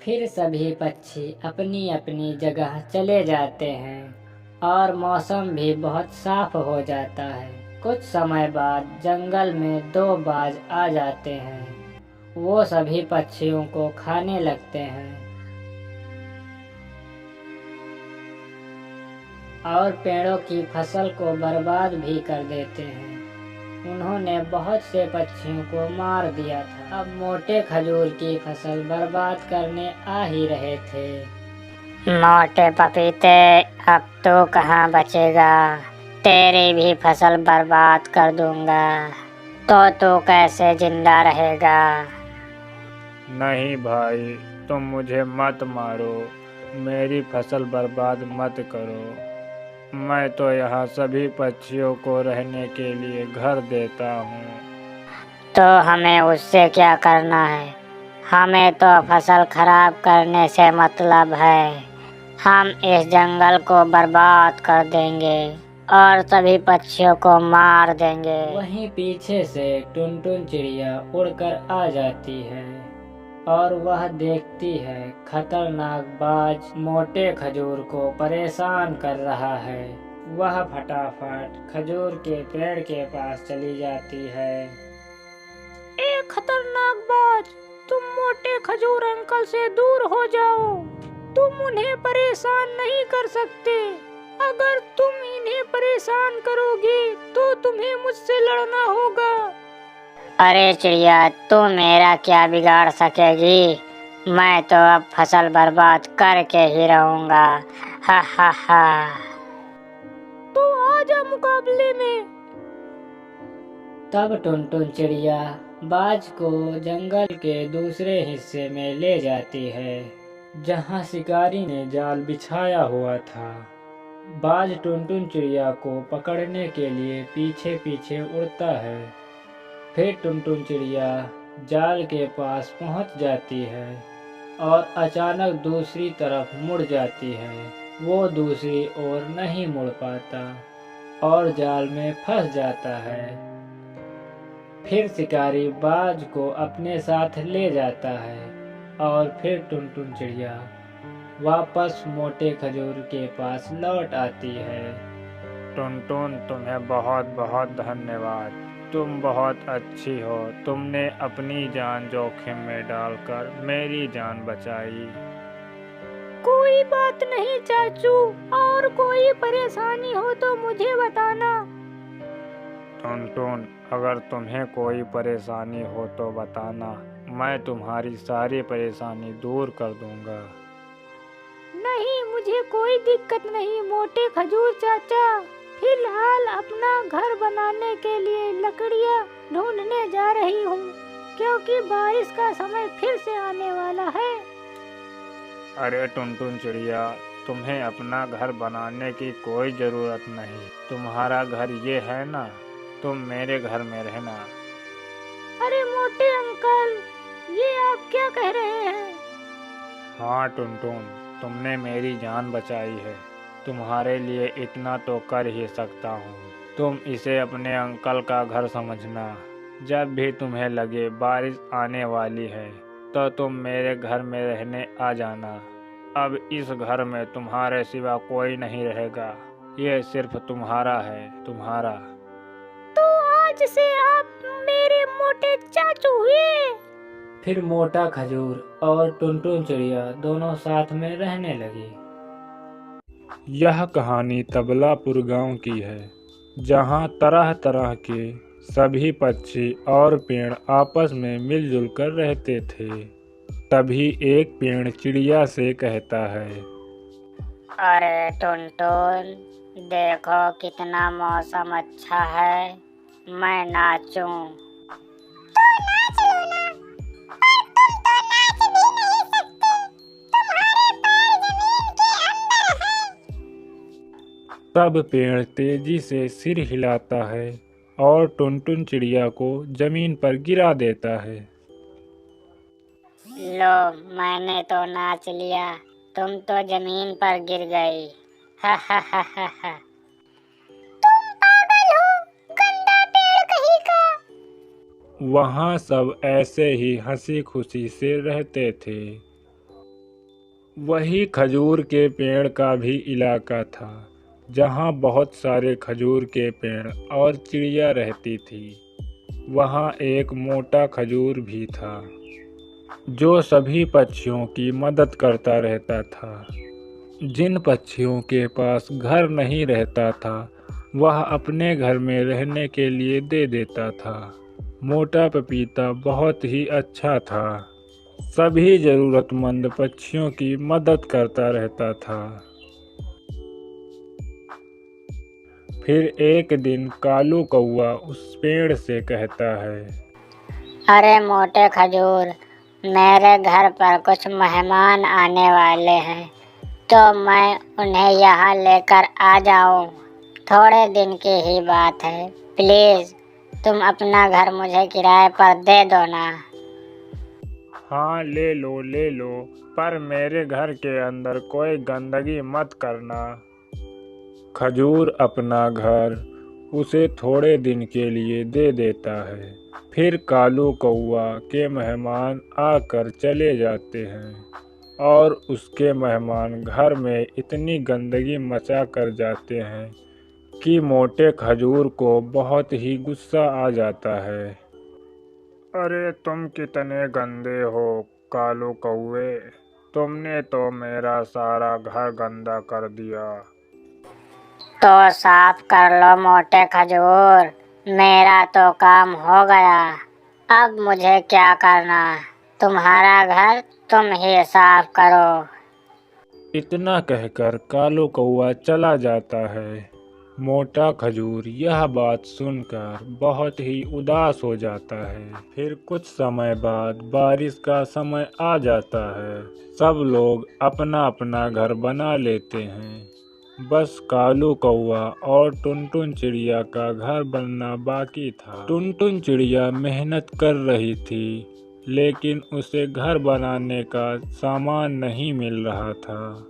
फिर सभी पक्षी अपनी अपनी जगह चले जाते हैं और मौसम भी बहुत साफ हो जाता है। कुछ समय बाद जंगल में दो बाज आ जाते हैं। वो सभी पक्षियों को खाने लगते हैं और पेड़ों की फसल को बर्बाद भी कर देते हैं। उन्होंने बहुत से पक्षियों को मार दिया था। अब मोटे खजूर की फसल बर्बाद करने आ ही रहे थे। मोटे पपीते, अब तू कहाँ बचेगा? तेरी भी फसल बर्बाद कर दूंगा, तो तू कैसे जिंदा रहेगा? नहीं भाई, तुम मुझे मत मारो, मेरी फसल बर्बाद मत करो। मैं तो यहाँ सभी पक्षियों को रहने के लिए घर देता हूँ। तो हमें उससे क्या करना है? हमें तो फसल खराब करने से मतलब है। हम इस जंगल को बर्बाद कर देंगे और सभी पक्षियों को मार देंगे। वहीं पीछे से टुनटुन चिड़िया उड़कर आ जाती है और वह देखती है खतरनाक बाज मोटे खजूर को परेशान कर रहा है। वह फटाफट खजूर के पेड़ के पास चली जाती है। ए खतरनाक बाज, तुम मोटे खजूर अंकल से दूर हो जाओ। तुम उन्हें परेशान नहीं कर सकते। अगर तुम इन्हें परेशान करोगे तो तुम्हें मुझसे लड़ना होगा। अरे चिड़िया, तू मेरा क्या बिगाड़ सकेगी? मैं तो अब फसल बर्बाद करके ही रहूंगा। हा हा हा। तो आजा मुकाबले में। तब टुनटुन चिड़िया बाज को जंगल के दूसरे हिस्से में ले जाती है, जहाँ शिकारी ने जाल बिछाया हुआ था। बाज टुनटुन चिड़िया को पकड़ने के लिए पीछे पीछे उड़ता है। फिर टुनटुन चिड़िया जाल के पास पहुँच जाती है और अचानक दूसरी तरफ मुड़ जाती है। वो दूसरी ओर नहीं मुड़ पाता और जाल में फंस जाता है। फिर शिकारी बाज को अपने साथ ले जाता है और फिर टुनटुन चिड़िया वापस मोटे खजूर के पास लौट आती है। टुनटुन, तुम्हें बहुत बहुत धन्यवाद। तुम बहुत अच्छी हो। तुमने अपनी जान जोखिम में डालकर मेरी जान बचाई। कोई बात नहीं चाचू, और कोई परेशानी हो तो मुझे बताना। टुनटुन, अगर तुम्हें कोई परेशानी हो तो बताना, मैं तुम्हारी सारी परेशानी दूर कर दूंगा। नहीं, मुझे कोई दिक्कत नहीं मोटे खजूर चाचा। फिलहाल अपना घर बनाने के लिए लकड़ियाँ ढूंढने जा रही हूँ, क्योंकि बारिश का समय फिर से आने वाला है। अरे टुनटुन चिड़िया, तुम्हें अपना घर बनाने की कोई ज़रूरत नहीं। तुम्हारा घर ये है ना, तुम मेरे घर में रहना। अरे मोटे अंकल, ये आप क्या कह रहे हैं? हाँ टुनटुन, तुमने मेरी जान बचाई है। तुम्हारे लिए इतना तो कर ही सकता हूँ। तुम इसे अपने अंकल का घर समझना। जब भी तुम्हें लगे बारिश आने वाली है तो तुम मेरे घर में रहने आ जाना। अब इस घर में तुम्हारे सिवा कोई नहीं रहेगा। ये सिर्फ तुम्हारा है, तुम्हारा। तो आज से आप मेरे मोटे चाचू हुए। फिर मोटा खजूर और टुनटुन चिड़िया दोनों साथ में रहने लगी। यह कहानी तबलापुर गांव की है, जहां तरह तरह के सभी पक्षी और पेड़ आपस में मिलजुल कर रहते थे। तभी एक पेड़ चिड़िया से कहता है, अरे टुनटुन, देखो कितना मौसम अच्छा है। मैं नाचूं। तब पेड़ तेजी से सिर हिलाता है और टुनटुन चिड़िया को जमीन पर गिरा देता है। लो, मैंने तो नाच लिया, तुम तो जमीन पर गिर गई। हा हा हा हा हा। वहाँ सब ऐसे ही हंसी खुशी से रहते थे। वही खजूर के पेड़ का भी इलाका था, जहाँ बहुत सारे खजूर के पेड़ और चिड़िया रहती थी। वहाँ एक मोटा खजूर भी था, जो सभी पक्षियों की मदद करता रहता था। जिन पक्षियों के पास घर नहीं रहता था, वह अपने घर में रहने के लिए दे देता था। मोटा पपीता बहुत ही अच्छा था, सभी जरूरतमंद पक्षियों की मदद करता रहता था। फिर एक दिन कालू कौआ उस पेड़ से कहता है, अरे मोटे खजूर, मेरे घर पर कुछ मेहमान आने वाले हैं, तो मैं उन्हें यहाँ लेकर आ जाऊँ। थोड़े दिन की ही बात है, प्लीज तुम अपना घर मुझे किराए पर दे दो ना। हाँ ले लो, पर मेरे घर के अंदर कोई गंदगी मत करना। खजूर अपना घर उसे थोड़े दिन के लिए दे देता है। फिर कालू कौआ के मेहमान आकर चले जाते हैं और उसके मेहमान घर में इतनी गंदगी मचा कर जाते हैं कि मोटे खजूर को बहुत ही गुस्सा आ जाता है। अरे तुम कितने गंदे हो कालू कौवे, तुमने तो मेरा सारा घर गंदा कर दिया। तो साफ कर लो मोटे खजूर, मेरा तो काम हो गया। अब मुझे क्या करना? तुम्हारा घर तुम ही साफ करो। इतना कहकर कालू कौआ चला जाता है। मोटा खजूर यह बात सुनकर बहुत ही उदास हो जाता है। फिर कुछ समय बाद बारिश का समय आ जाता है। सब लोग अपना अपना घर बना लेते हैं। बस कालू कौआ और टुनटुन चिड़िया का घर बनना बाकी था। टुनटुन चिड़िया मेहनत कर रही थी, लेकिन उसे घर बनाने का सामान नहीं मिल रहा था।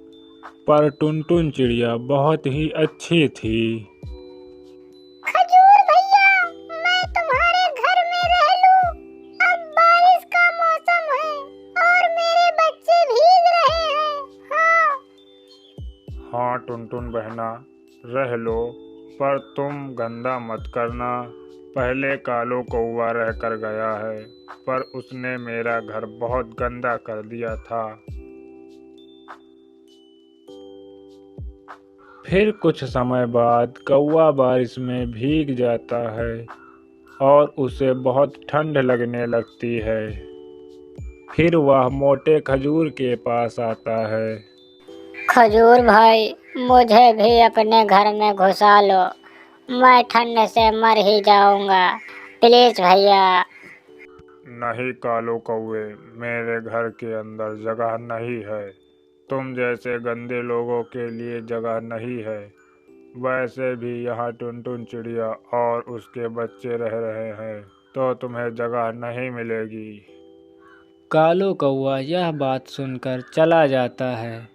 पर टुनटुन चिड़िया बहुत ही अच्छी थी। खजूर भैया, मैं तुम्हारे घर में रह लूं? अब बारिश का मौसम है और मेरे बच्चे भीग रहे हैं। हाँ टुनटुन बहना, रह लो, पर तुम गंदा मत करना। पहले कालो कौवा रह कर गया है, पर उसने मेरा घर बहुत गंदा कर दिया था। फिर कुछ समय बाद कौवा बारिश में भीग जाता है और उसे बहुत ठंड लगने लगती है। फिर वह मोटे खजूर के पास आता है। खजूर भाई, मुझे भी अपने घर में घुसा लो, मैं ठंड से मर ही जाऊंगा, प्लीज भैया। नहीं कालो कौवे, मेरे घर के अंदर जगह नहीं है। तुम जैसे गंदे लोगों के लिए जगह नहीं है। वैसे भी यहाँ टुनटुन चिड़िया और उसके बच्चे रह रहे हैं, तो तुम्हें जगह नहीं मिलेगी। कालो कौआ यह बात सुनकर चला जाता है।